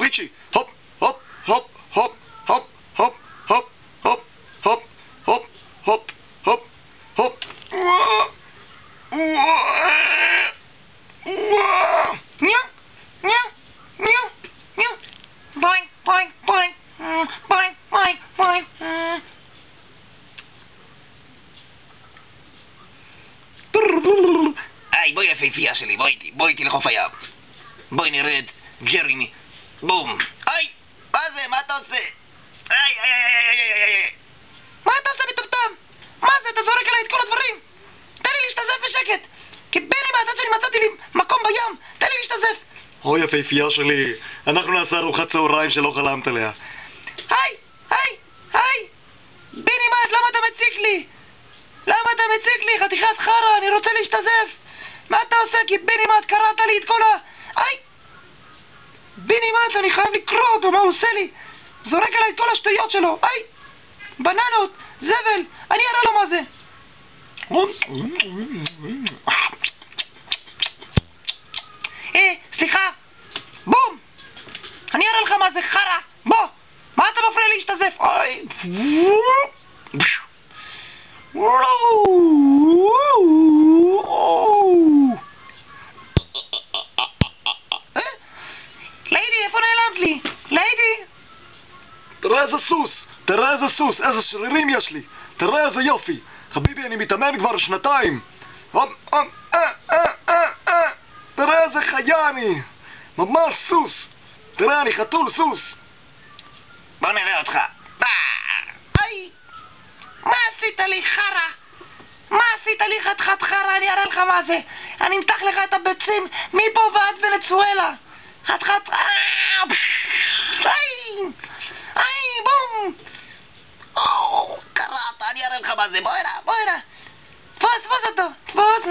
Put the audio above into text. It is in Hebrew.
ריצ'י, הופ, הופ, הופ, הופ, הופ, הופ, הופ, הופ, הופ, הופ, הופ, הופ, הופ, ניו, ניו, ניו, ניו, בוינג, בוינג, בוינג, בוינג, בוינג, בוינג. היי, בואי יפהפייה שלי, בואי איתי לחוף הים. בואי נרד, ג'רימי. בום. היי, מה זה? מה אתה עושה? היי, היי, היי, היי, היי. מה אתה עושה מטומטם? מה זה? אתה זורק עליי את כל הדברים? תן לי להשתזף בשקט. כי בני מהצד שלי מצאתי לי מקום בים. תן לי להשתזף. אוי יפהפייה שלי, אנחנו נעשה ארוחת צהריים שלא חלמת עליה. היי, היי, היי. בני מת, למה אתה מציק לי? למה אתה מציק לי? חתיכת חרא, אני רוצה להשתזף. מה אתה עושה? כי בני מת קראת לי את כל ה... היי! בני מת, אני חייב לקרוא אותו, מה הוא עושה לי? זורק עליי את כל השטויות שלו. היי! בננות, זבל, אני אראה לו מה זה. סליחה. בום! אני אראה לך מה זה חרא. בוא! מה אתה מפריע לי להשתזף? אוי! ליידי, איפה נעלמת לי? ליידי! תראה איזה סוס, תראה איזה סוס, איזה שרירים יש לי, תראה איזה יופי. חביבי, אני מתאמן כבר 2 תראה איזה חיה אני, ממש סוס. תראה, אני חתול סוס. בוא נראה אותך. היי! מה עשית לי חרא? מה עשית לי חתיכת חרא? אני אראה לך מה זה. אני אמתח לך את הביצים מפה ועד ונצואלה. חתיכת... היי! בום! קראת, אני אראה לך מה זה. בוא הנה, בוא הנה. תפוס אותו. תפוס.